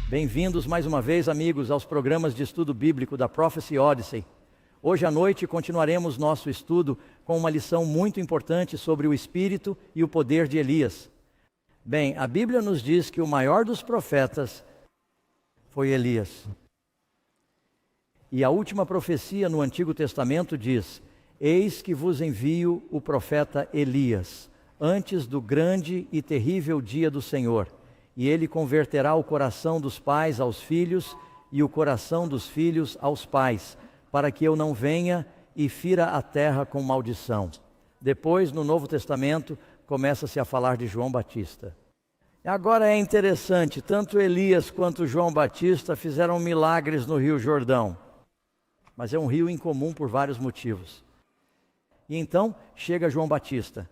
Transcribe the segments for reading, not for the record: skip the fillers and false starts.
Bem-vindos mais uma vez, amigos, aos programas de estudo bíblico da Prophecy Odyssey. Hoje à noite continuaremos nosso estudo com uma lição muito importante sobre o espírito e o poder de Elias. Bem, a Bíblia nos diz que o maior dos profetas foi Elias. E a última profecia no Antigo Testamento diz: eis que vos envio o profeta Elias, antes do grande e terrível dia do Senhor. E ele converterá o coração dos pais aos filhos e o coração dos filhos aos pais, para que eu não venha e fira a terra com maldição. Depois, no Novo Testamento, começa-se a falar de João Batista. Agora é interessante, tanto Elias quanto João Batista fizeram milagres no Rio Jordão. Mas é um rio incomum por vários motivos. E então chega João Batista,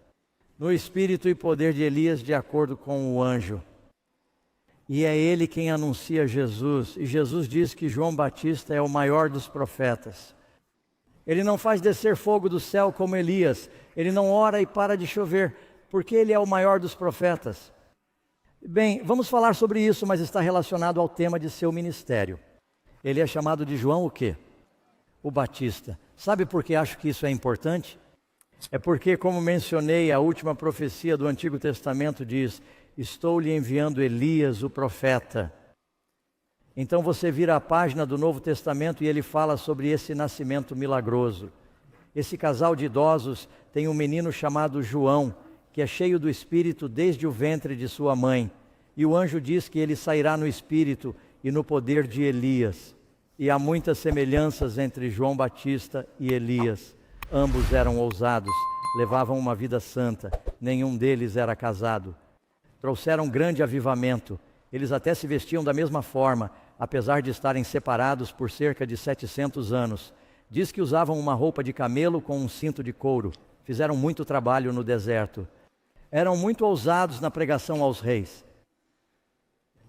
no espírito e poder de Elias, de acordo com o anjo. E é ele quem anuncia Jesus. E Jesus diz que João Batista é o maior dos profetas. Ele não faz descer fogo do céu como Elias. Ele não ora e para de chover, porque ele é o maior dos profetas. Bem, vamos falar sobre isso, mas está relacionado ao tema de seu ministério. Ele é chamado de João o quê? O Batista. Sabe por que acho que isso é importante? É porque, como mencionei, a última profecia do Antigo Testamento diz: estou lhe enviando Elias, o profeta. Então você vira a página do Novo Testamento e ele fala sobre esse nascimento milagroso. Esse casal de idosos tem um menino chamado João, que é cheio do Espírito desde o ventre de sua mãe. E o anjo diz que ele sairá no Espírito e no poder de Elias. E há muitas semelhanças entre João Batista e Elias. Ambos eram ousados, levavam uma vida santa, nenhum deles era casado. Trouxeram grande avivamento. Eles até se vestiam da mesma forma, apesar de estarem separados por cerca de 700 anos. Diz que usavam uma roupa de camelo com um cinto de couro. Fizeram muito trabalho no deserto. Eram muito ousados na pregação aos reis.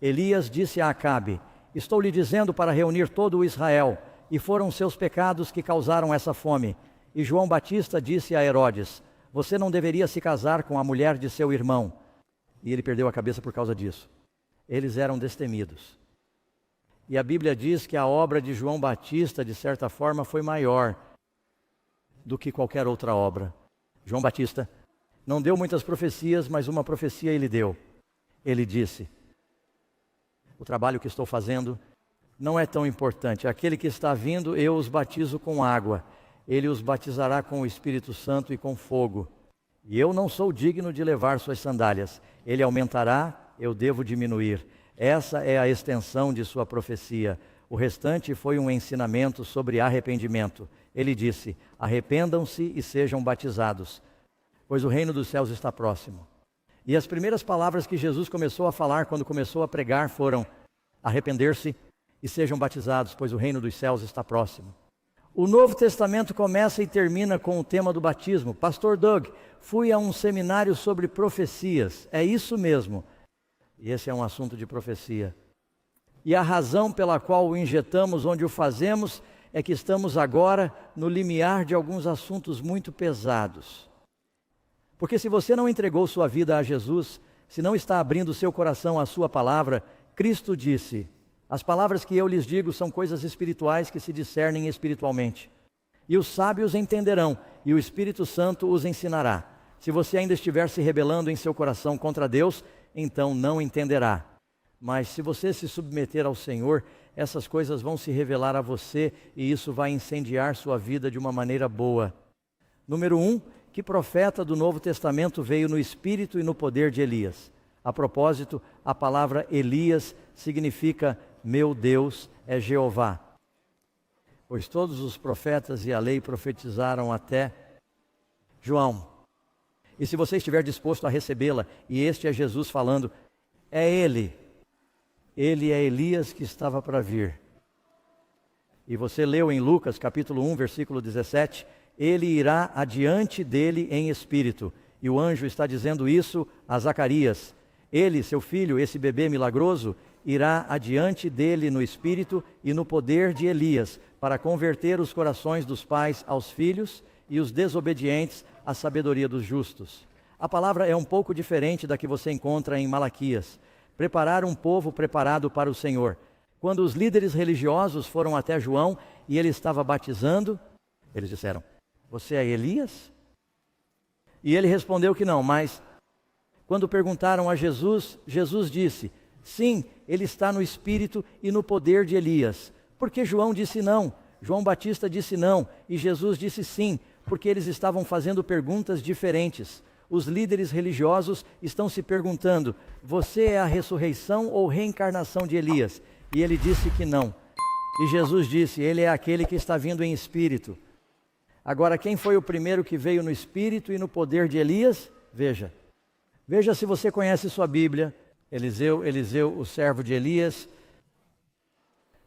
Elias disse a Acabe: estou lhe dizendo para reunir todo o Israel, e foram seus pecados que causaram essa fome. E João Batista disse a Herodes: você não deveria se casar com a mulher de seu irmão. E ele perdeu a cabeça por causa disso. Eles eram destemidos. E a Bíblia diz que a obra de João Batista, de certa forma, foi maior do que qualquer outra obra. João Batista não deu muitas profecias, mas uma profecia ele deu. Ele disse: o trabalho que estou fazendo não é tão importante. Aquele que está vindo, eu os batizo com água. Ele os batizará com o Espírito Santo e com fogo. E eu não sou digno de levar suas sandálias. Ele aumentará, eu devo diminuir. Essa é a extensão de sua profecia. O restante foi um ensinamento sobre arrependimento. Ele disse: arrependam-se e sejam batizados, pois o reino dos céus está próximo. E as primeiras palavras que Jesus começou a falar quando começou a pregar foram: arrepender-se e sejam batizados, pois o reino dos céus está próximo. O Novo Testamento começa e termina com o tema do batismo. Pastor Doug, fui a um seminário sobre profecias. É isso mesmo. E esse é um assunto de profecia. E a razão pela qual o injetamos onde o fazemos é que estamos agora no limiar de alguns assuntos muito pesados. Porque se você não entregou sua vida a Jesus, se não está abrindo seu coração à sua palavra, Cristo disse: as palavras que eu lhes digo são coisas espirituais que se discernem espiritualmente. E os sábios entenderão, e o Espírito Santo os ensinará. Se você ainda estiver se rebelando em seu coração contra Deus, então não entenderá. Mas se você se submeter ao Senhor, essas coisas vão se revelar a você, e isso vai incendiar sua vida de uma maneira boa. Número 1, que profeta do Novo Testamento veio no espírito e no poder de Elias? A propósito, a palavra Elias significa meu Deus é Jeová. Pois todos os profetas e a lei profetizaram até João. E se você estiver disposto a recebê-la, e este é Jesus falando, é Ele é Elias que estava para vir. E você leu em Lucas capítulo 1, versículo 17, ele irá adiante dele em espírito. E o anjo está dizendo isso a Zacarias. Ele, seu filho, esse bebê milagroso, irá adiante dele no espírito e no poder de Elias, para converter os corações dos pais aos filhos e os desobedientes à sabedoria dos justos. A palavra é um pouco diferente da que você encontra em Malaquias. preparar um povo preparado para o Senhor. Quando os líderes religiosos foram até João e ele estava batizando, eles disseram: você é Elias? E ele respondeu que não, mas quando perguntaram a Jesus, Jesus disse: sim, ele está no espírito e no poder de Elias. Porque João disse não, João Batista disse não, e Jesus disse sim, porque eles estavam fazendo perguntas diferentes. Os líderes religiosos estão se perguntando: você é a ressurreição ou reencarnação de Elias? E ele disse que não. E Jesus disse: ele é aquele que está vindo em espírito. Agora, quem foi o primeiro que veio no espírito e no poder de Elias? Veja se você conhece sua Bíblia. Eliseu, o servo de Elias,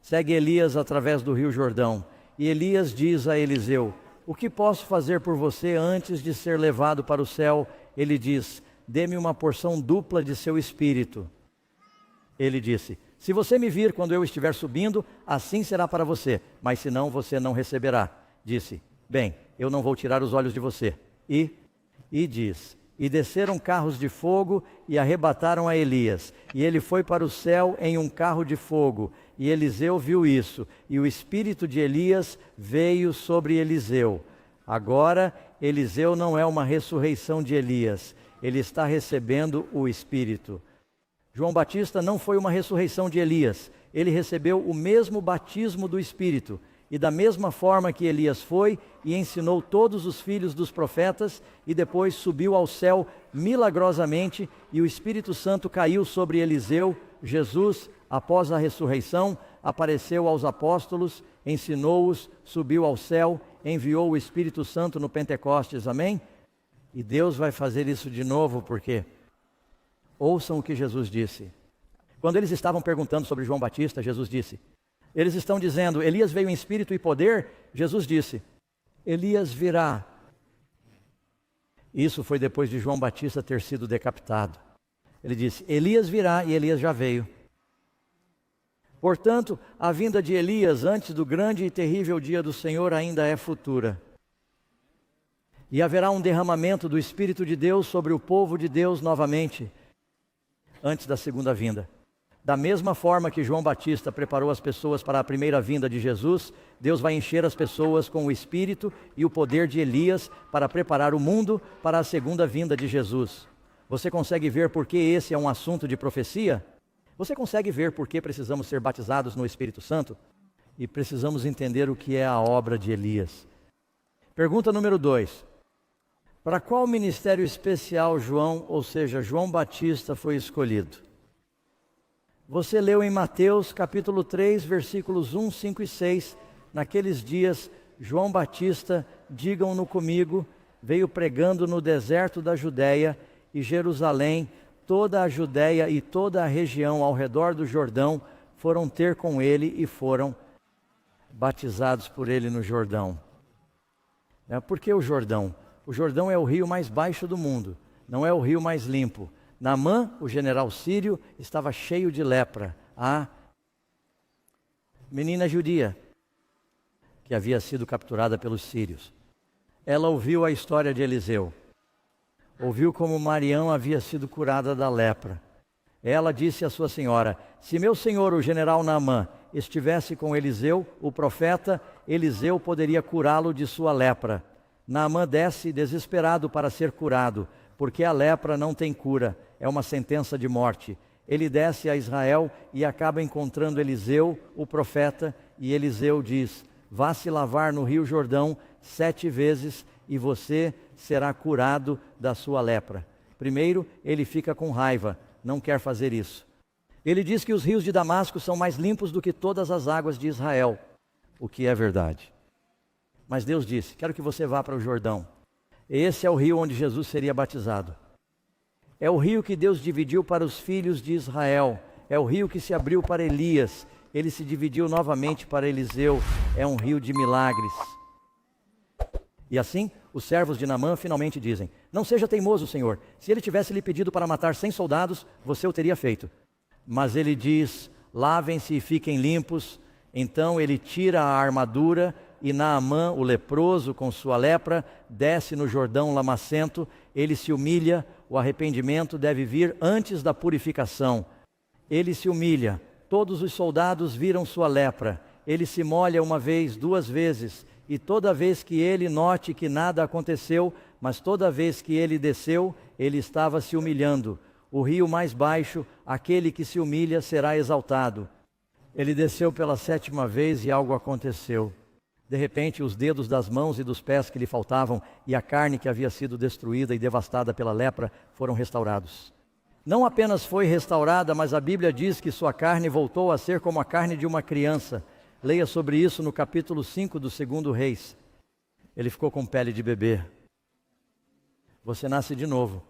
segue Elias através do rio Jordão. E Elias diz a Eliseu: o que posso fazer por você antes de ser levado para o céu? Ele diz: dê-me uma porção dupla de seu espírito. Ele disse: se você me vir quando eu estiver subindo, assim será para você, mas senão você não receberá. Disse: bem, eu não vou tirar os olhos de você. E diz: e desceram carros de fogo e arrebataram a Elias. E ele foi para o céu em um carro de fogo. E Eliseu viu isso. E o espírito de Elias veio sobre Eliseu. Agora, Eliseu não é uma ressurreição de Elias. Ele está recebendo o espírito. João Batista não foi uma ressurreição de Elias. Ele recebeu o mesmo batismo do espírito. E da mesma forma que Elias foi e ensinou todos os filhos dos profetas, e depois subiu ao céu milagrosamente, e o Espírito Santo caiu sobre Eliseu, Jesus, após a ressurreição, apareceu aos apóstolos, ensinou-os, subiu ao céu, enviou o Espírito Santo no Pentecostes, amém? E Deus vai fazer isso de novo, porque ouçam o que Jesus disse. Quando eles estavam perguntando sobre João Batista, Jesus disse: eles estão dizendo: Elias veio em espírito e poder. Jesus disse: Elias virá. Isso foi depois de João Batista ter sido decapitado. Ele disse: Elias virá, e Elias já veio. Portanto, a vinda de Elias antes do grande e terrível dia do Senhor ainda é futura. E haverá um derramamento do Espírito de Deus sobre o povo de Deus novamente, antes da segunda vinda. Da mesma forma que João Batista preparou as pessoas para a primeira vinda de Jesus, Deus vai encher as pessoas com o Espírito e o poder de Elias para preparar o mundo para a segunda vinda de Jesus. Você consegue ver por que esse é um assunto de profecia? Você consegue ver por que precisamos ser batizados no Espírito Santo? E precisamos entender o que é a obra de Elias. Pergunta número 2. Para qual ministério especial João, ou seja, João Batista, foi escolhido? Você leu em Mateus capítulo 3, versículos 1, 5 e 6. Naqueles dias, João Batista, digam-no comigo, veio pregando no deserto da Judéia e Jerusalém. Toda a Judéia e toda a região ao redor do Jordão foram ter com ele e foram batizados por ele no Jordão. Por que o Jordão? O Jordão é o rio mais baixo do mundo, não é o rio mais limpo. Naamã, o general sírio, estava cheio de lepra. A menina judia, que havia sido capturada pelos sírios. Ela ouviu a história de Eliseu. Ouviu como Marião havia sido curada da lepra. Ela disse à sua senhora: se meu senhor, o general Naamã, estivesse com Eliseu, o profeta, Eliseu poderia curá-lo de sua lepra. Naamã desce desesperado para ser curado, porque a lepra não tem cura, é uma sentença de morte. Ele desce a Israel e acaba encontrando Eliseu, o profeta, e Eliseu diz: vá se lavar no rio Jordão 7 vezes e você será curado da sua lepra. Primeiro, ele fica com raiva, não quer fazer isso. Ele diz que os rios de Damasco são mais limpos do que todas as águas de Israel, o que é verdade. Mas Deus disse: quero que você vá para o Jordão. Esse é o rio onde Jesus seria batizado. É o rio que Deus dividiu para os filhos de Israel. É o rio que se abriu para Elias. Ele se dividiu novamente para Eliseu. É um rio de milagres. E assim, os servos de Naamã finalmente dizem: não seja teimoso, Senhor. Se ele tivesse lhe pedido para matar 100 soldados, você o teria feito. Mas ele diz: lavem-se e fiquem limpos. Então ele tira a armadura, e Naamã, o leproso, com sua lepra, desce no Jordão lamacento. Ele se humilha. O arrependimento deve vir antes da purificação. ele se humilha. Todos os soldados viram sua lepra. Ele se molha uma vez, duas vezes, e toda vez que ele note que nada aconteceu, mas toda vez que ele desceu, ele estava se humilhando. O rio mais baixo, aquele que se humilha, será exaltado. Ele desceu pela 7ª vez e algo aconteceu. De repente, os dedos das mãos e dos pés que lhe faltavam e a carne que havia sido destruída e devastada pela lepra foram restaurados. Não apenas foi restaurada, mas a Bíblia diz que sua carne voltou a ser como a carne de uma criança. Leia sobre isso no capítulo 5 do 2º Reis. Ele ficou com pele de bebê. Você nasce de novo.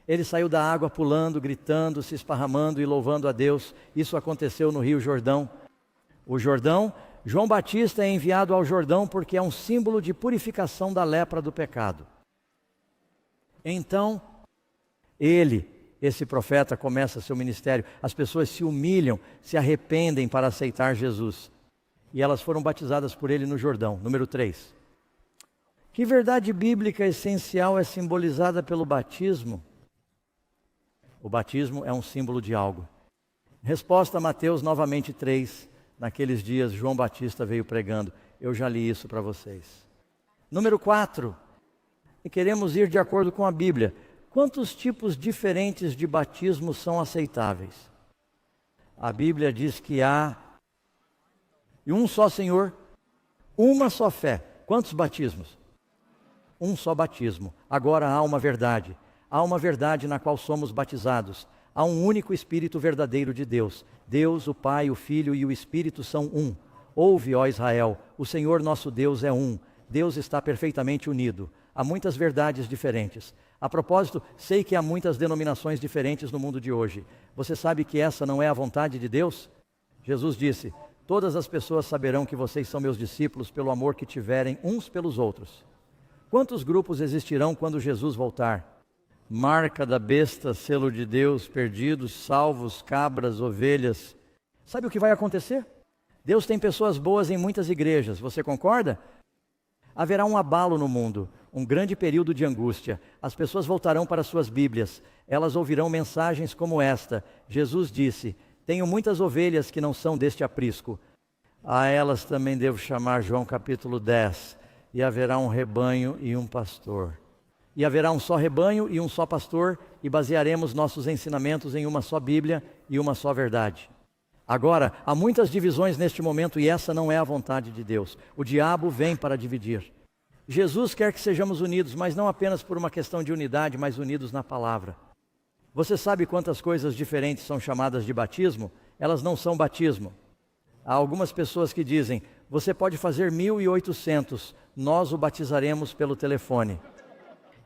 Ele saiu da água pulando, gritando, se esparramando e louvando a Deus. Isso aconteceu no Rio Jordão. O Jordão, João Batista é enviado ao Jordão porque é um símbolo de purificação da lepra do pecado. Então, esse profeta, começa seu ministério. As pessoas se humilham, se arrependem para aceitar Jesus. E elas foram batizadas por ele no Jordão. Número 3. Que verdade bíblica essencial é simbolizada pelo batismo? O batismo é um símbolo de algo. Resposta a Mateus novamente 3. Naqueles dias João Batista veio pregando. Eu já li isso para vocês. Número 4. E queremos ir de acordo com a Bíblia. Quantos tipos diferentes de batismo são aceitáveis? A Bíblia diz que há um só Senhor, uma só fé. Quantos batismos? Um só batismo. Agora há uma verdade. Há uma verdade na qual somos batizados. Há um único Espírito verdadeiro de Deus. Deus, o Pai, o Filho e o Espírito são um. Ouve, ó Israel, o Senhor nosso Deus é um. Deus está perfeitamente unido. Há muitas verdades diferentes. A propósito, sei que há muitas denominações diferentes no mundo de hoje. Você sabe que essa não é a vontade de Deus? Jesus disse: todas as pessoas saberão que vocês são meus discípulos pelo amor que tiverem uns pelos outros. Quantos grupos existirão quando Jesus voltar? Marca da besta, selo de Deus, perdidos, salvos, cabras, ovelhas. Sabe o que vai acontecer? Deus tem pessoas boas em muitas igrejas, você concorda? Haverá um abalo no mundo, um grande período de angústia. As pessoas voltarão para suas Bíblias. Elas ouvirão mensagens como esta. Jesus disse: tenho muitas ovelhas que não são deste aprisco. A elas também devo chamar. João capítulo 10. E haverá um rebanho e um pastor. E haverá um só rebanho e um só pastor, e basearemos nossos ensinamentos em uma só Bíblia e uma só verdade. Agora, há muitas divisões neste momento e essa não é a vontade de Deus. O diabo vem para dividir. Jesus quer que sejamos unidos, mas não apenas por uma questão de unidade, mas unidos na palavra. Você sabe quantas coisas diferentes são chamadas de batismo? Elas não são batismo. Há algumas pessoas que dizem: você pode fazer 1.800, nós o batizaremos pelo telefone.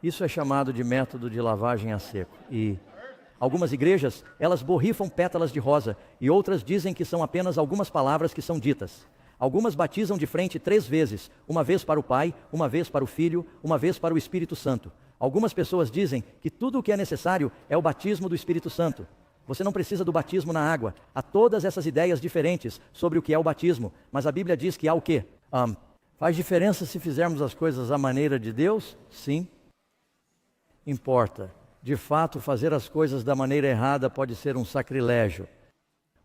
Isso é chamado de método de lavagem a seco. E algumas igrejas, elas borrifam pétalas de rosa, e outras dizem que são apenas algumas palavras que são ditas. Algumas batizam de frente 3 vezes, uma vez para o Pai, uma vez para o Filho, uma vez para o Espírito Santo. Algumas pessoas dizem que tudo o que é necessário é o batismo do Espírito Santo. Você não precisa do batismo na água. Há todas essas ideias diferentes sobre o que é o batismo, mas a Bíblia diz que há o quê? Faz diferença se fizermos as coisas à maneira de Deus? Sim. Importa. De fato, fazer as coisas da maneira errada pode ser um sacrilégio.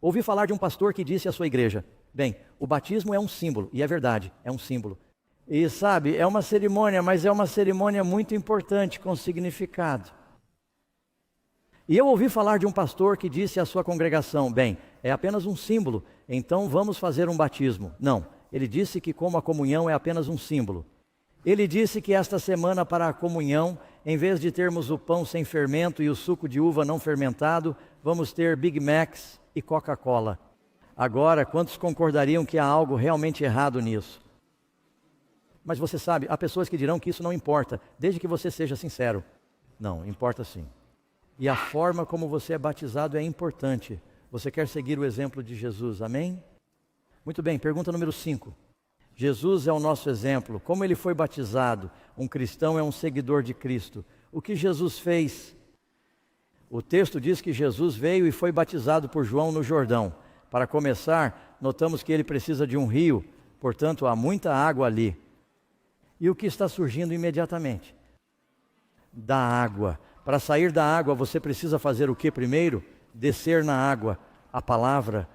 Ouvi falar de um pastor que disse à sua igreja: bem, o batismo é um símbolo, e é verdade, é um símbolo. E sabe, é uma cerimônia, mas é uma cerimônia muito importante, com significado. E eu ouvi falar de um pastor que disse à sua congregação: bem, é apenas um símbolo, então vamos fazer um batismo. Não, ele disse que como a comunhão é apenas um símbolo. Ele disse que esta semana para a comunhão, em vez de termos o pão sem fermento e o suco de uva não fermentado, vamos ter Big Macs e Coca-Cola. Agora, quantos concordariam que há algo realmente errado nisso? Mas você sabe, há pessoas que dirão que isso não importa, desde que você seja sincero. Não, importa sim. E a forma como você é batizado é importante. Você quer seguir o exemplo de Jesus, amém? Muito bem, pergunta número 5. Jesus é o nosso exemplo. Como ele foi batizado? Um cristão é um seguidor de Cristo. O que Jesus fez? O texto diz que Jesus veio e foi batizado por João no Jordão. Para começar, notamos que ele precisa de um rio, portanto há muita água ali. E o que está surgindo imediatamente? Da água. Para sair da água, você precisa fazer o que primeiro? descer na água, a palavra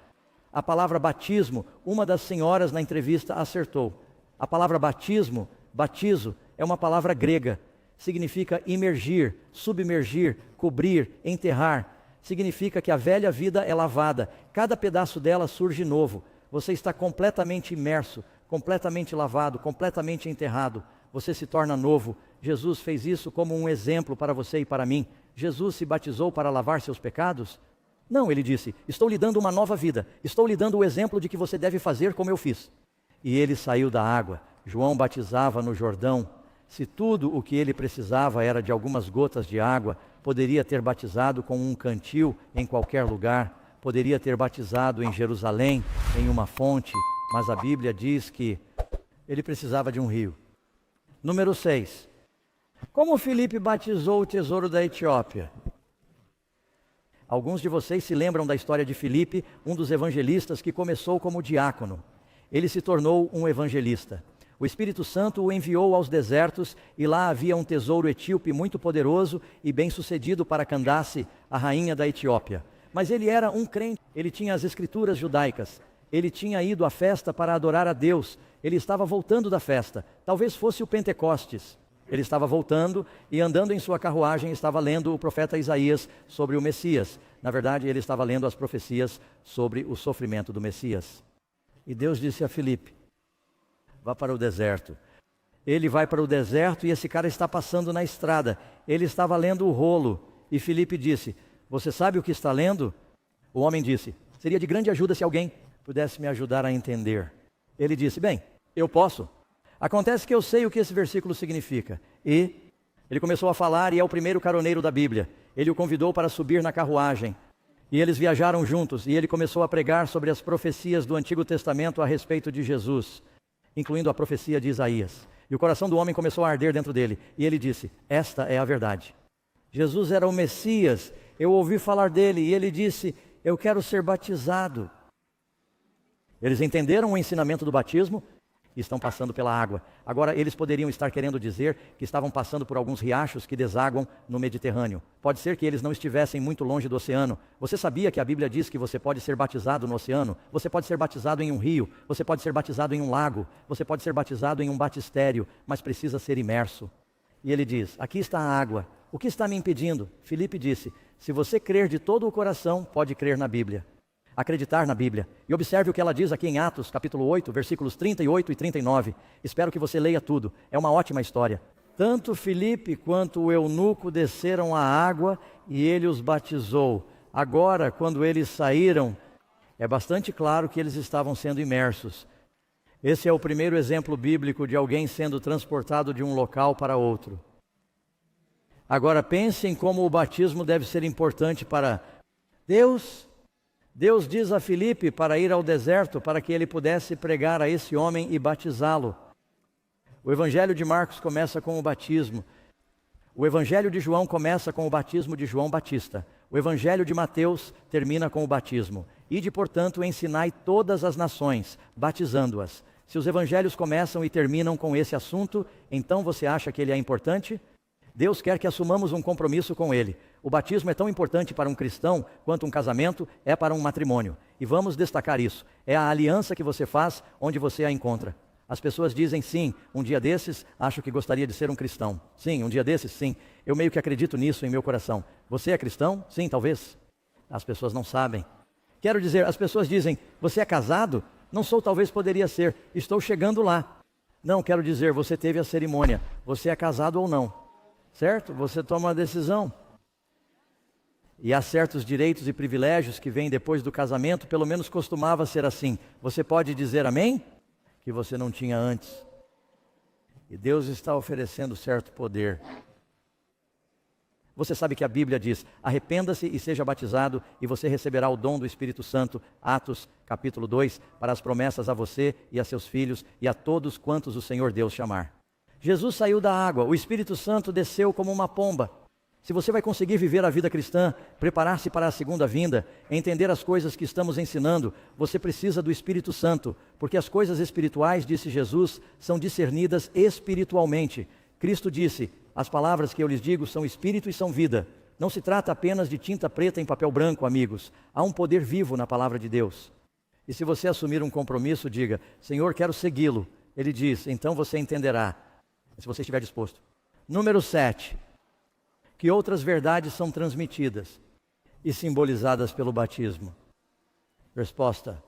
batismo. Uma das senhoras na entrevista acertou. A palavra batismo, batizo, é uma palavra grega. Significa imergir, submergir, cobrir, enterrar. Significa que a velha vida é lavada. Cada pedaço dela surge novo. Você está completamente imerso, completamente lavado, completamente enterrado. Você se torna novo. Jesus fez isso como um exemplo para você e para mim. Jesus se batizou para lavar seus pecados? Não, ele disse, estou lhe dando uma nova vida. Estou lhe dando o exemplo de que você deve fazer como eu fiz. E ele saiu da água. João batizava no Jordão. Se tudo o que ele precisava era de algumas gotas de água, poderia ter batizado com um cantil em qualquer lugar, poderia ter batizado em Jerusalém, em uma fonte, mas a Bíblia diz que ele precisava de um rio. Número 6. Como Filipe batizou o tesouro da Etiópia? Alguns de vocês se lembram da história de Filipe, um dos evangelistas que começou como diácono. Ele se tornou um evangelista. O Espírito Santo o enviou aos desertos e lá havia um tesouro etíope muito poderoso e bem-sucedido para Candace, a rainha da Etiópia. Mas ele era um crente, ele tinha as escrituras judaicas, ele tinha ido à festa para adorar a Deus, ele estava voltando da festa, talvez fosse o Pentecostes. Ele estava voltando e andando em sua carruagem estava lendo o profeta Isaías sobre o Messias. Na verdade, ele estava lendo as profecias sobre o sofrimento do Messias. E Deus disse a Filipe, vá para o deserto. Ele vai para o deserto e esse cara está passando na estrada. Ele estava lendo o rolo e Filipe disse, você sabe o que está lendo? O homem disse, seria de grande ajuda se alguém pudesse me ajudar a entender. Ele disse, bem, eu posso. Acontece que eu sei o que esse versículo significa. E ele começou a falar e é o primeiro caroneiro da Bíblia. Ele o convidou para subir na carruagem. E eles viajaram juntos e ele começou a pregar sobre as profecias do Antigo Testamento a respeito de Jesus, incluindo a profecia de Isaías. E o coração do homem começou a arder dentro dele. E ele disse, esta é a verdade. Jesus era o Messias. Eu ouvi falar dele e ele disse, eu quero ser batizado. Eles entenderam o ensinamento do batismo e estão passando pela água. Agora, eles poderiam estar querendo dizer que estavam passando por alguns riachos que desaguam no Mediterrâneo. Pode ser que eles não estivessem muito longe do oceano. Você sabia que a Bíblia diz que você pode ser batizado no oceano? Você pode ser batizado em um rio, você pode ser batizado em um lago, você pode ser batizado em um batistério, mas precisa ser imerso. E ele diz, aqui está a água. O que está me impedindo? Filipe disse, se você crer de todo o coração, pode crer na Bíblia. Acreditar na Bíblia. E observe o que ela diz aqui em Atos, capítulo 8, versículos 38 e 39. Espero que você leia tudo. É uma ótima história. Tanto Filipe quanto o eunuco desceram à água e ele os batizou. Agora, quando eles saíram, é bastante claro que eles estavam sendo imersos. Esse é o primeiro exemplo bíblico de alguém sendo transportado de um local para outro. Agora, pensem como o batismo deve ser importante para Deus. Deus diz a Filipe para ir ao deserto para que ele pudesse pregar a esse homem e batizá-lo. O Evangelho de Marcos começa com o batismo. O Evangelho de João começa com o batismo de João Batista. O Evangelho de Mateus termina com o batismo. Ide, portanto, ensinai todas as nações, batizando-as. Se os evangelhos começam e terminam com esse assunto, então você acha que ele é importante? Deus quer que assumamos um compromisso com Ele. O batismo é tão importante para um cristão quanto um casamento é para um matrimônio. E vamos destacar isso. É a aliança que você faz onde você a encontra. As pessoas dizem sim, um dia desses acho que gostaria de ser um cristão. Sim, um dia desses sim. Eu meio que acredito nisso em meu coração. Você é cristão? Sim, talvez. As pessoas não sabem. Quero dizer, as pessoas dizem, você é casado? Não sou, talvez poderia ser. Estou chegando lá. Não, quero dizer, você teve a cerimônia. Você é casado ou não? Certo? Você toma uma decisão. E há certos direitos e privilégios que vêm depois do casamento, pelo menos costumava ser assim. Você pode dizer amém? Que você não tinha antes. E Deus está oferecendo certo poder. Você sabe que a Bíblia diz, arrependa-se e seja batizado e você receberá o dom do Espírito Santo, Atos capítulo 2, para as promessas a você e a seus filhos e a todos quantos o Senhor Deus chamar. Jesus saiu da água, o Espírito Santo desceu como uma pomba. Se você vai conseguir viver a vida cristã, preparar-se para a segunda vinda, entender as coisas que estamos ensinando, você precisa do Espírito Santo, porque as coisas espirituais, disse Jesus, são discernidas espiritualmente. Cristo disse, as palavras que eu lhes digo são espírito e são vida. Não se trata apenas de tinta preta em papel branco, amigos. Há um poder vivo na palavra de Deus. E se você assumir um compromisso, diga: Senhor, quero segui-lo. Ele diz: então você entenderá, se você estiver disposto. Número 7. Que outras verdades são transmitidas e simbolizadas pelo batismo? Resposta: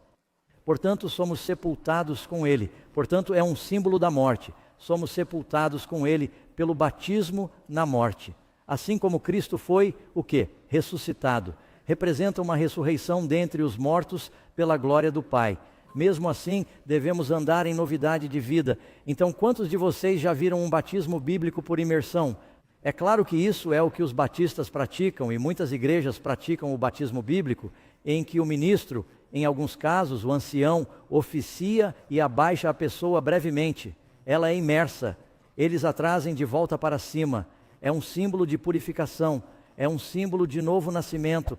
portanto, somos sepultados com Ele. Portanto, é um símbolo da morte. Somos sepultados com Ele pelo batismo na morte. Assim como Cristo foi, o quê? Ressuscitado. Representa uma ressurreição dentre os mortos pela glória do Pai. Mesmo assim, devemos andar em novidade de vida. Então, quantos de vocês já viram um batismo bíblico por imersão? É claro que isso é o que os batistas praticam, e muitas igrejas praticam o batismo bíblico, em que o ministro, em alguns casos, o ancião, oficia e abaixa a pessoa brevemente. Ela é imersa. Eles a trazem de volta para cima. É um símbolo de purificação. É um símbolo de novo nascimento.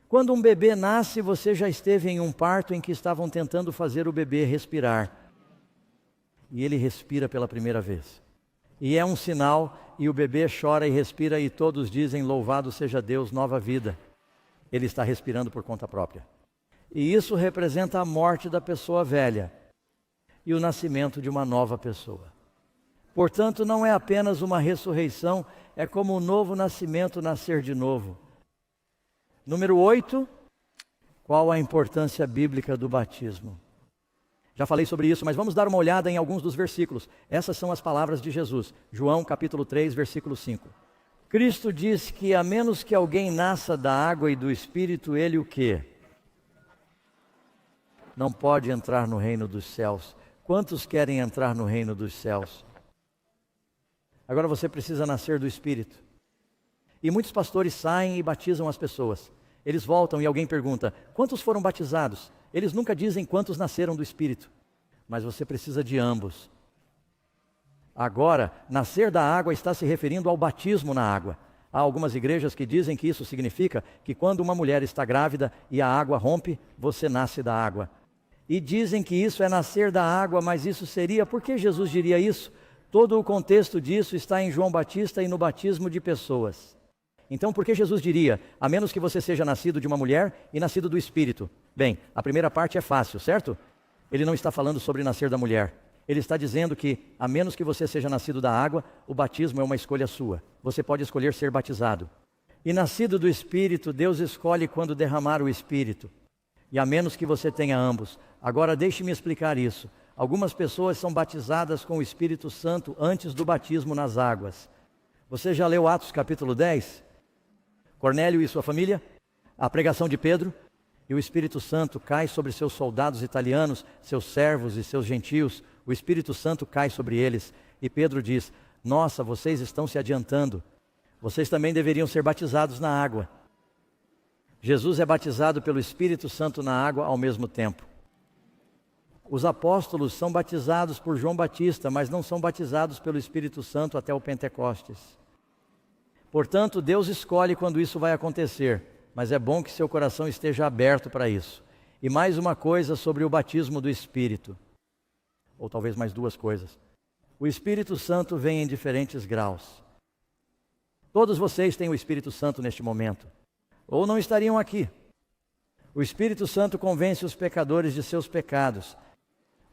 Quando um bebê nasce, você já esteve em um parto em que estavam tentando fazer o bebê respirar. E ele respira pela primeira vez. E é um sinal, e o bebê chora e respira, e todos dizem: louvado seja Deus, nova vida. Ele está respirando por conta própria. E isso representa a morte da pessoa velha e o nascimento de uma nova pessoa. Portanto, não é apenas uma ressurreição, é como um novo nascimento, nascer de novo. Número 8, qual a importância bíblica do batismo? Já falei sobre isso, mas vamos dar uma olhada em alguns dos versículos. Essas são as palavras de Jesus. João capítulo 3, versículo 5. Cristo disse que a menos que alguém nasça da água e do Espírito, ele o quê? Não pode entrar no reino dos céus. Quantos querem entrar no reino dos céus? Agora você precisa nascer do Espírito. E muitos pastores saem e batizam as pessoas. Eles voltam e alguém pergunta: quantos foram batizados? Eles nunca dizem quantos nasceram do Espírito. Mas você precisa de ambos. Agora, nascer da água está se referindo ao batismo na água. Há algumas igrejas que dizem que isso significa que quando uma mulher está grávida e a água rompe, você nasce da água. E dizem que isso é nascer da água, mas isso seria... Por que Jesus diria isso? Todo o contexto disso está em João Batista e no batismo de pessoas. Então, por que Jesus diria: a menos que você seja nascido de uma mulher e nascido do Espírito? Bem, a primeira parte é fácil, certo? Ele não está falando sobre nascer da mulher. Ele está dizendo que, a menos que você seja nascido da água, o batismo é uma escolha sua. Você pode escolher ser batizado. E nascido do Espírito, Deus escolhe quando derramar o Espírito. E a menos que você tenha ambos. Agora, deixe-me explicar isso. Algumas pessoas são batizadas com o Espírito Santo antes do batismo nas águas. Você já leu Atos capítulo 10? Cornélio e sua família? A pregação de Pedro? E o Espírito Santo cai sobre seus soldados italianos, seus servos e seus gentios. O Espírito Santo cai sobre eles. E Pedro diz: nossa, vocês estão se adiantando. Vocês também deveriam ser batizados na água. Jesus é batizado pelo Espírito Santo na água ao mesmo tempo. Os apóstolos são batizados por João Batista, mas não são batizados pelo Espírito Santo até o Pentecostes. Portanto, Deus escolhe quando isso vai acontecer, mas é bom que seu coração esteja aberto para isso. E mais uma coisa sobre o batismo do Espírito, ou talvez mais duas coisas. O Espírito Santo vem em diferentes graus. Todos vocês têm o Espírito Santo neste momento, ou não estariam aqui. O Espírito Santo convence os pecadores de seus pecados.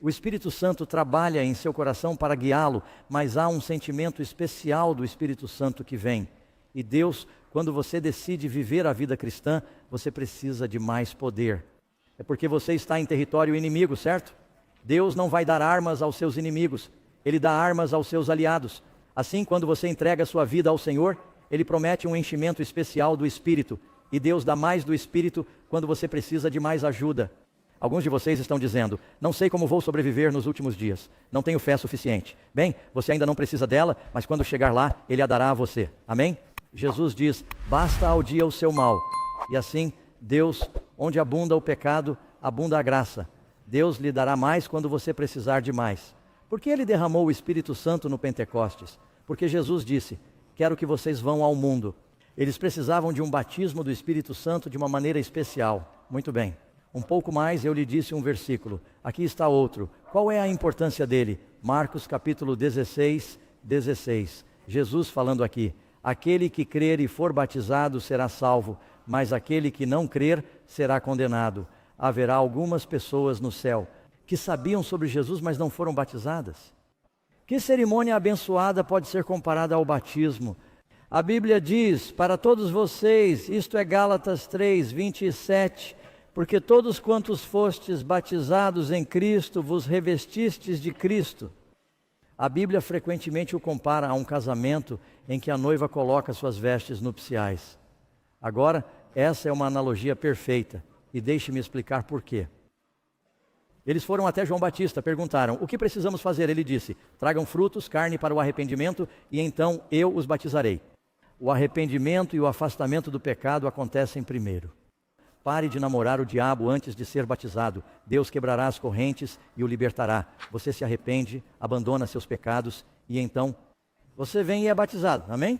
O Espírito Santo trabalha em seu coração para guiá-lo, mas há um sentimento especial do Espírito Santo que vem. E Deus, quando você decide viver a vida cristã, você precisa de mais poder. É porque você está em território inimigo, certo? Deus não vai dar armas aos seus inimigos, Ele dá armas aos seus aliados. Assim, quando você entrega a sua vida ao Senhor, Ele promete um enchimento especial do Espírito. E Deus dá mais do Espírito quando você precisa de mais ajuda. Alguns de vocês estão dizendo: não sei como vou sobreviver nos últimos dias, não tenho fé suficiente. Bem, você ainda não precisa dela, mas quando chegar lá, Ele a dará a você. Amém? Jesus diz: basta ao dia o seu mal. E assim, Deus, onde abunda o pecado, abunda a graça. Deus lhe dará mais quando você precisar de mais. Por que Ele derramou o Espírito Santo no Pentecostes? Porque Jesus disse: quero que vocês vão ao mundo. Eles precisavam de um batismo do Espírito Santo de uma maneira especial. Muito bem. Um pouco mais eu lhe disse um versículo. Aqui está outro. Qual é a importância dele? Marcos capítulo 16, 16. Jesus falando aqui: aquele que crer e for batizado será salvo, mas aquele que não crer será condenado. Haverá algumas pessoas no céu que sabiam sobre Jesus, mas não foram batizadas. Que cerimônia abençoada pode ser comparada ao batismo? A Bíblia diz para todos vocês, isto é Gálatas 3, 27, porque todos quantos fostes batizados em Cristo, vos revestistes de Cristo. A Bíblia frequentemente o compara a um casamento em que a noiva coloca suas vestes nupciais. Agora, essa é uma analogia perfeita, e deixe-me explicar por quê. Eles foram até João Batista, perguntaram, o que precisamos fazer? Ele disse, tragam frutos, carne para o arrependimento, e então eu os batizarei. O arrependimento e o afastamento do pecado acontecem primeiro. Pare de namorar o diabo antes de ser batizado. Deus quebrará as correntes e o libertará. Você se arrepende, abandona seus pecados e então você vem e é batizado. Amém?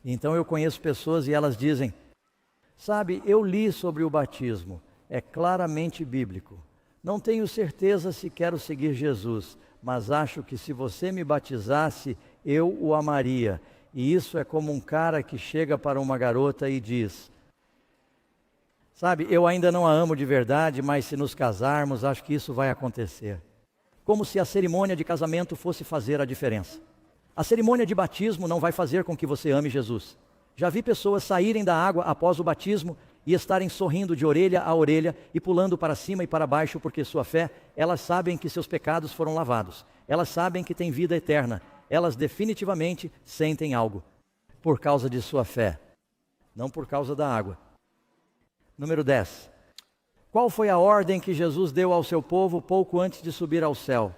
Então eu conheço pessoas e elas dizem, sabe, eu li sobre o batismo, é claramente bíblico. Não tenho certeza se quero seguir Jesus, mas acho que se você me batizasse, eu o amaria. E isso é como um cara que chega para uma garota e diz, sabe, eu ainda não a amo de verdade, mas se nos casarmos, acho que isso vai acontecer. Como se a cerimônia de casamento fosse fazer a diferença. A cerimônia de batismo não vai fazer com que você ame Jesus. Já vi pessoas saírem da água após o batismo e estarem sorrindo de orelha a orelha e pulando para cima e para baixo porque sua fé, elas sabem que seus pecados foram lavados. Elas sabem que têm vida eterna. Elas definitivamente sentem algo por causa de sua fé, não por causa da água. Número 10. Qual foi a ordem que Jesus deu ao seu povo pouco antes de subir ao céu?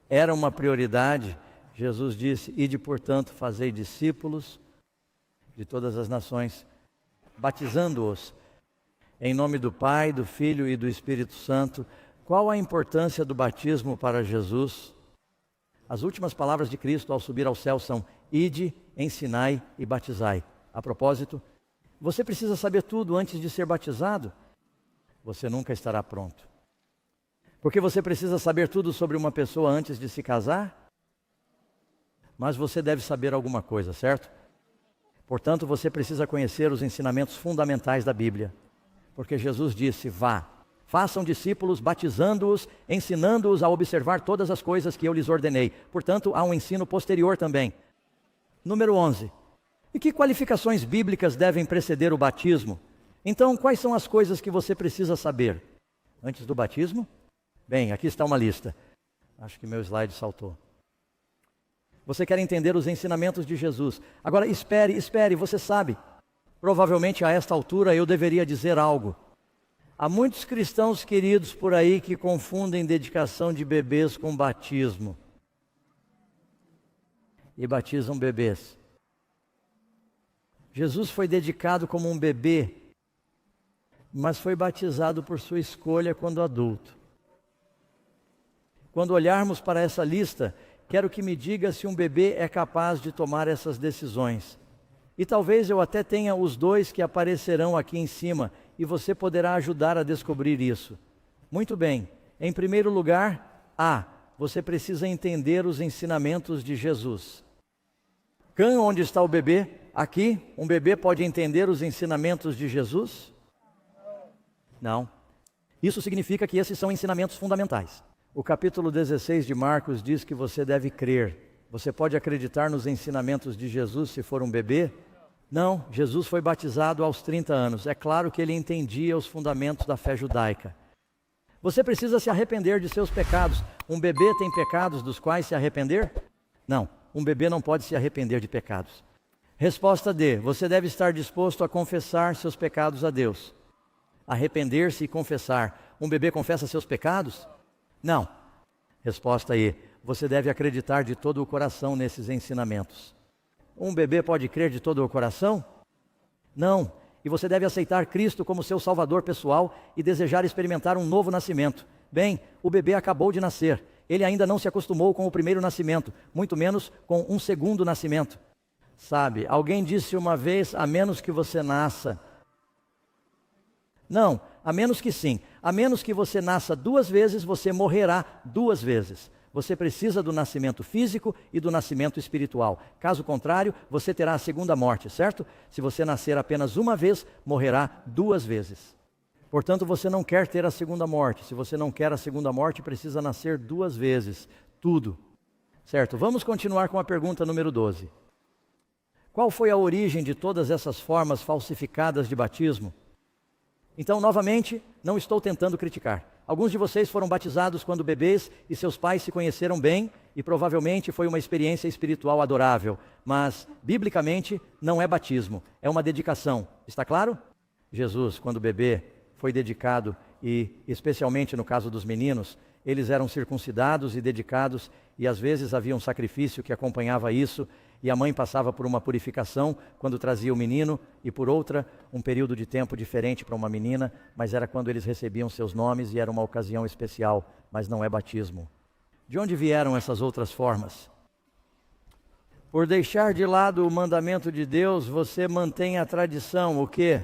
Era uma prioridade. Jesus disse, ide portanto, fazei discípulos de todas as nações, batizando-os em nome do Pai, do Filho e do Espírito Santo. Qual a importância do batismo para Jesus? As últimas palavras de Cristo ao subir ao céu são, ide, ensinai e batizai. A propósito, você precisa saber tudo antes de ser batizado? Você nunca estará pronto. Porque você precisa saber tudo sobre uma pessoa antes de se casar? Mas você deve saber alguma coisa, certo? Portanto, você precisa conhecer os ensinamentos fundamentais da Bíblia. Porque Jesus disse, vá, façam discípulos, batizando-os, ensinando-os a observar todas as coisas que eu lhes ordenei. Portanto, há um ensino posterior também. Número 11. E que qualificações bíblicas devem preceder o batismo? Então, quais são as coisas que você precisa saber? Antes do batismo? Bem, aqui está uma lista. Acho que meu slide saltou. Você quer entender os ensinamentos de Jesus. Agora, espere, você sabe. Provavelmente a esta altura eu deveria dizer algo. Há muitos cristãos queridos por aí que confundem dedicação de bebês com batismo. E batizam bebês. Jesus foi dedicado como um bebê, mas foi batizado por sua escolha quando adulto. Quando olharmos para essa lista, quero que me diga se um bebê é capaz de tomar essas decisões. E talvez eu até tenha os dois que aparecerão aqui em cima, e você poderá ajudar a descobrir isso. Muito bem, em primeiro lugar, você precisa entender os ensinamentos de Jesus. Cã, onde está o bebê? Aqui, um bebê pode entender os ensinamentos de Jesus? Não. Isso significa que esses são ensinamentos fundamentais. O capítulo 16 de Marcos diz que você deve crer. Você pode acreditar nos ensinamentos de Jesus se for um bebê? Não, Jesus foi batizado aos 30 anos. É claro que ele entendia os fundamentos da fé judaica. Você precisa se arrepender de seus pecados. Um bebê tem pecados dos quais se arrepender? Não, um bebê não pode se arrepender de pecados. Resposta D. Você deve estar disposto a confessar seus pecados a Deus. Arrepender-se e confessar. Um bebê confessa seus pecados? Não. Resposta E. Você deve acreditar de todo o coração nesses ensinamentos. Um bebê pode crer de todo o coração? Não. E você deve aceitar Cristo como seu Salvador pessoal e desejar experimentar um novo nascimento. Bem, o bebê acabou de nascer. Ele ainda não se acostumou com o primeiro nascimento, muito menos com um segundo nascimento. Sabe, alguém disse uma vez, a menos que você nasça. Não, a menos que sim. A menos que você nasça 2 vezes, você morrerá 2 vezes. Você precisa do nascimento físico e do nascimento espiritual. Caso contrário, você terá a segunda morte, certo? Se você nascer apenas uma vez, morrerá 2 vezes. Portanto, você não quer ter a segunda morte. Se você não quer a segunda morte, precisa nascer 2 vezes. Tudo. Certo? Vamos continuar com a pergunta número 12. Qual foi a origem de todas essas formas falsificadas de batismo? Então, novamente, não estou tentando criticar. Alguns de vocês foram batizados quando bebês e seus pais se conheceram bem e provavelmente foi uma experiência espiritual adorável. Mas, biblicamente, não é batismo, é uma dedicação. Está claro? Jesus, quando bebê, foi dedicado e, especialmente no caso dos meninos, eles eram circuncidados e dedicados e às vezes havia um sacrifício que acompanhava isso e a mãe passava por uma purificação quando trazia o menino e por outra um período de tempo diferente para uma menina, mas era quando eles recebiam seus nomes e era uma ocasião especial, mas não é batismo. De onde vieram essas outras formas? Por deixar de lado o mandamento de Deus, você mantém a tradição, o quê?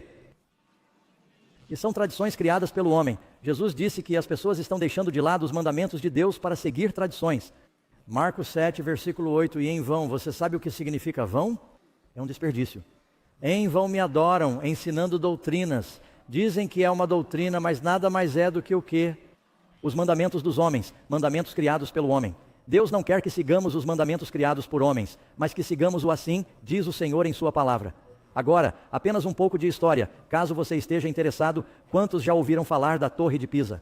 E são tradições criadas pelo homem. Jesus disse que as pessoas estão deixando de lado os mandamentos de Deus para seguir tradições. Marcos 7, versículo 8, e em vão, você sabe o que significa vão? É um desperdício. Em vão me adoram, ensinando doutrinas. Dizem que é uma doutrina, mas nada mais é do que o quê? Os mandamentos dos homens, mandamentos criados pelo homem. Deus não quer que sigamos os mandamentos criados por homens, mas que sigamos-o assim, diz o Senhor em sua palavra. Agora, apenas um pouco de história, caso você esteja interessado, quantos já ouviram falar da Torre de Pisa?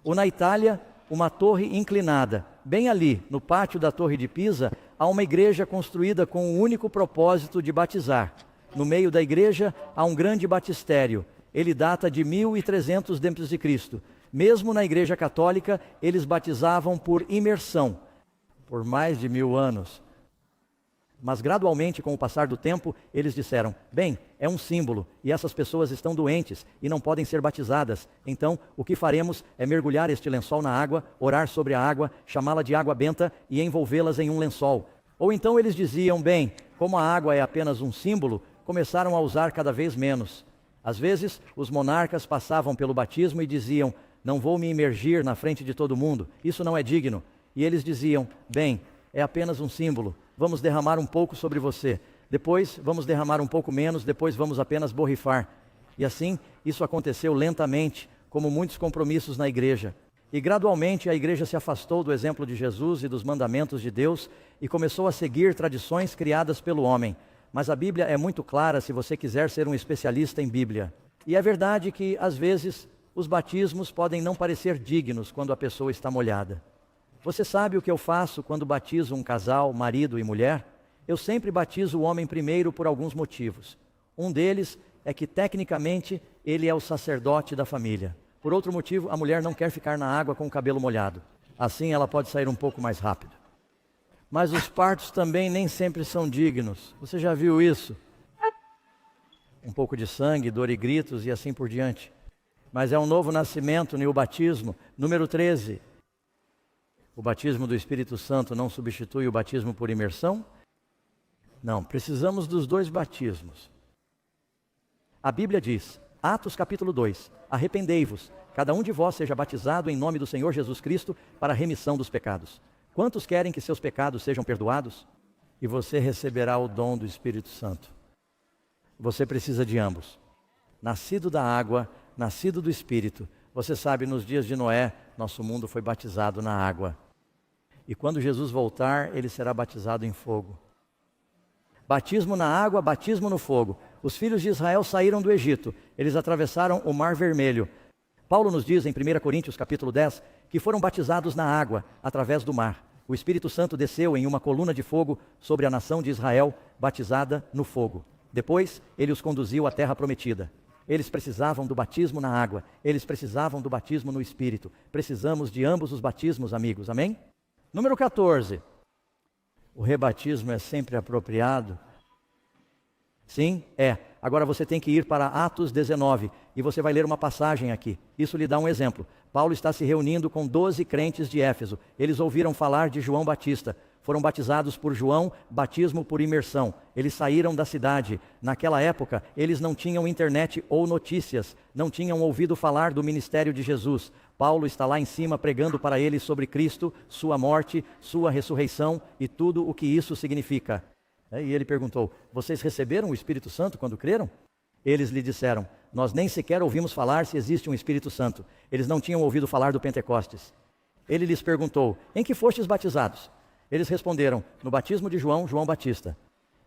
Ou na Itália, uma torre inclinada. Bem ali, no pátio da Torre de Pisa, há uma igreja construída com o único propósito de batizar. No meio da igreja há um grande batistério. Ele data de 1300 d.C. Mesmo na igreja católica, eles batizavam por imersão, por mais de 1000 anos. Mas gradualmente, com o passar do tempo, eles disseram, bem, é um símbolo, e essas pessoas estão doentes e não podem ser batizadas. Então, o que faremos é mergulhar este lençol na água, orar sobre a água, chamá-la de água benta e envolvê-las em um lençol. Ou então eles diziam, bem, como a água é apenas um símbolo, começaram a usar cada vez menos. Às vezes, os monarcas passavam pelo batismo e diziam, não vou me imergir na frente de todo mundo, isso não é digno. E eles diziam, bem, é apenas um símbolo. Vamos derramar um pouco sobre você, depois vamos derramar um pouco menos, depois vamos apenas borrifar. E assim, isso aconteceu lentamente, como muitos compromissos na igreja. E gradualmente a igreja se afastou do exemplo de Jesus e dos mandamentos de Deus e começou a seguir tradições criadas pelo homem. Mas a Bíblia é muito clara se você quiser ser um especialista em Bíblia. E é verdade que, às vezes, os batismos podem não parecer dignos quando a pessoa está molhada. Você sabe o que eu faço quando batizo um casal, marido e mulher? Eu sempre batizo o homem primeiro por alguns motivos. Um deles é que, tecnicamente, ele é o sacerdote da família. Por outro motivo, a mulher não quer ficar na água com o cabelo molhado. Assim, ela pode sair um pouco mais rápido. Mas os partos também nem sempre são dignos. Você já viu isso? Um pouco de sangue, dor e gritos e assim por diante. Mas é um novo nascimento, o batismo. Número 13. O batismo do Espírito Santo não substitui o batismo por imersão? Não, precisamos dos 2 batismos. A Bíblia diz, Atos capítulo 2, arrependei-vos, cada um de vós seja batizado em nome do Senhor Jesus Cristo para a remissão dos pecados. Quantos querem que seus pecados sejam perdoados? E você receberá o dom do Espírito Santo. Você precisa de ambos. Nascido da água, nascido do Espírito. Você sabe, nos dias de Noé, nosso mundo foi batizado na água. E quando Jesus voltar, ele será batizado em fogo. Batismo na água, batismo no fogo. Os filhos de Israel saíram do Egito. Eles atravessaram o Mar Vermelho. Paulo nos diz em 1 Coríntios capítulo 10, que foram batizados na água, através do mar. O Espírito Santo desceu em uma coluna de fogo sobre a nação de Israel, batizada no fogo. Depois, ele os conduziu à terra prometida. Eles precisavam do batismo na água. Eles precisavam do batismo no Espírito. Precisamos de ambos os batismos, amigos. Amém? Número 14. O rebatismo é sempre apropriado? Sim, é. Agora você tem que ir para Atos 19 e você vai ler uma passagem aqui. Isso lhe dá um exemplo. Paulo está se reunindo com 12 crentes de Éfeso. Eles ouviram falar de João Batista. Foram batizados por João, batismo por imersão. Eles saíram da cidade. Naquela época, eles não tinham internet ou notícias, não tinham ouvido falar do ministério de Jesus. Paulo está lá em cima pregando para eles sobre Cristo, sua morte, sua ressurreição e tudo o que isso significa. E ele perguntou: vocês receberam o Espírito Santo quando creram? Eles lhe disseram: nós nem sequer ouvimos falar se existe um Espírito Santo. Eles não tinham ouvido falar do Pentecostes. Ele lhes perguntou: em que fostes batizados? Eles responderam: no batismo de João, João Batista.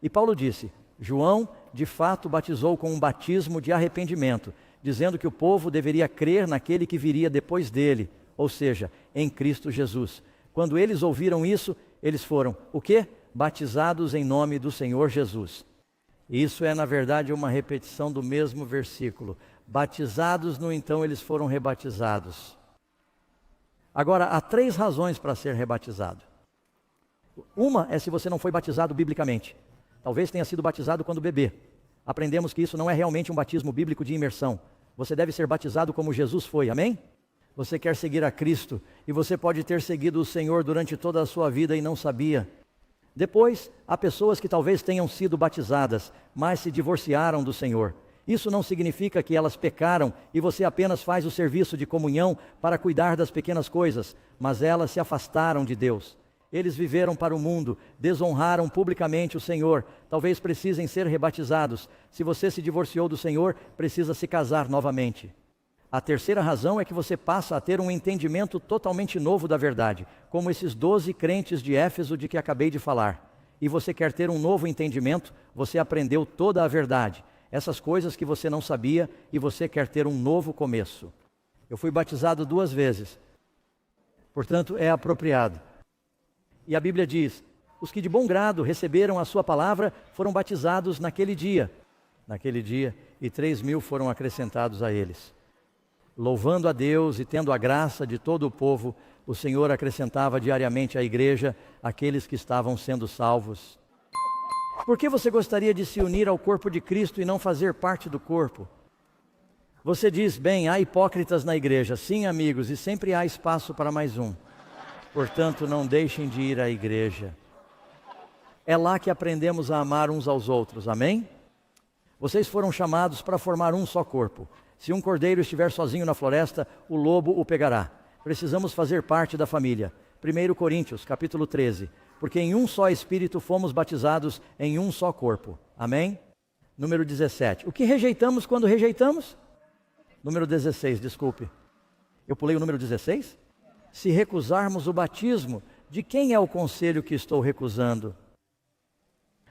E Paulo disse: João de fato batizou com um batismo de arrependimento, dizendo que o povo deveria crer naquele que viria depois dele, ou seja, em Cristo Jesus. Quando eles ouviram isso, eles foram, o quê? Batizados em nome do Senhor Jesus. Isso é, na verdade, uma repetição do mesmo versículo. Batizados, no então, eles foram rebatizados. Agora, há 3 razões para ser rebatizado. Uma é se você não foi batizado biblicamente. Talvez tenha sido batizado quando bebê. Aprendemos que isso não é realmente um batismo bíblico de imersão. Você deve ser batizado como Jesus foi, amém? Você quer seguir a Cristo e você pode ter seguido o Senhor durante toda a sua vida e não sabia. Depois, há pessoas que talvez tenham sido batizadas, mas se divorciaram do Senhor. Isso não significa que elas pecaram e você apenas faz o serviço de comunhão para cuidar das pequenas coisas, mas elas se afastaram de Deus. Eles viveram para o mundo, desonraram publicamente o Senhor, talvez precisem ser rebatizados. Se você se divorciou do Senhor, precisa se casar novamente. A terceira razão é que você passa a ter um entendimento totalmente novo da verdade, como esses 12 crentes de Éfeso de que acabei de falar. E você quer ter um novo entendimento, você aprendeu toda a verdade, essas coisas que você não sabia, e você quer ter um novo começo. Eu fui batizado 2 vezes, portanto é apropriado. E a Bíblia diz: os que de bom grado receberam a sua palavra foram batizados naquele dia, e 3.000 foram acrescentados a eles. Louvando a Deus e tendo a graça de todo o povo, o Senhor acrescentava diariamente à igreja aqueles que estavam sendo salvos. Por que você gostaria de se unir ao corpo de Cristo e não fazer parte do corpo? Você diz: bem, há hipócritas na igreja. Sim, amigos, e sempre há espaço para mais um. Portanto, não deixem de ir à igreja. É lá que aprendemos a amar uns aos outros, amém? Vocês foram chamados para formar um só corpo. Se um cordeiro estiver sozinho na floresta, o lobo o pegará. Precisamos fazer parte da família. 1 Coríntios, capítulo 13. Porque em um só Espírito fomos batizados em um só corpo. Amém? Número 17. O que rejeitamos quando rejeitamos? Número 16, desculpe. Eu pulei o número 16? Se recusarmos o batismo, de quem é o conselho que estou recusando?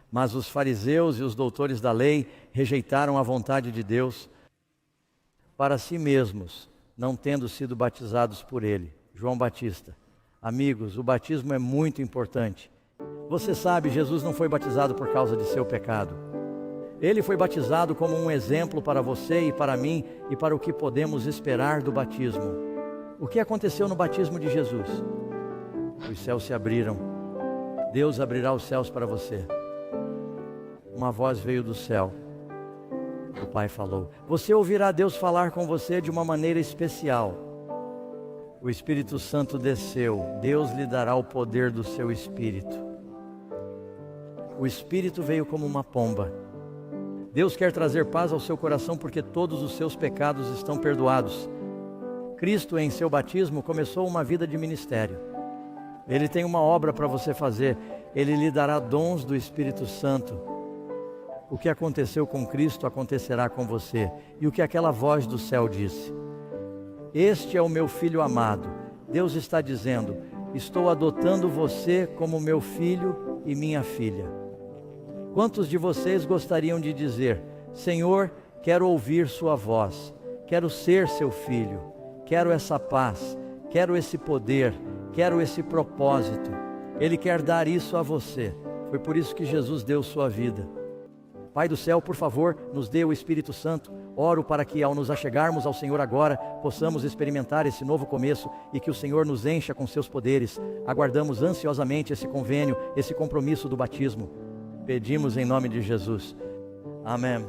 Mas os fariseus e os doutores da lei rejeitaram a vontade de Deus para si mesmos, não tendo sido batizados por ele. João Batista. Amigos, o batismo é muito importante. Você sabe, Jesus não foi batizado por causa de seu pecado. Ele foi batizado como um exemplo para você e para mim e para o que podemos esperar do batismo. O que aconteceu no batismo de Jesus? Os céus se abriram. Deus abrirá os céus para você. Uma voz veio do céu. O Pai falou. Você ouvirá Deus falar com você de uma maneira especial. O Espírito Santo desceu. Deus lhe dará o poder do seu Espírito. O Espírito veio como uma pomba. Deus quer trazer paz ao seu coração porque todos os seus pecados estão perdoados. Cristo, em seu batismo, começou uma vida de ministério. Ele tem uma obra para você fazer. Ele lhe dará dons do Espírito Santo. O que aconteceu com Cristo acontecerá com você. E o que aquela voz do céu disse? Este é o meu filho amado. Deus está dizendo: estou adotando você como meu filho e minha filha. Quantos de vocês gostariam de dizer: Senhor, quero ouvir sua voz, quero ser seu filho, quero essa paz, quero esse poder, quero esse propósito. Ele quer dar isso a você. Foi por isso que Jesus deu sua vida. Pai do céu, por favor, nos dê o Espírito Santo. Oro para que ao nos achegarmos ao Senhor agora, possamos experimentar esse novo começo e que o Senhor nos encha com seus poderes. Aguardamos ansiosamente esse convênio, esse compromisso do batismo. Pedimos em nome de Jesus. Amém.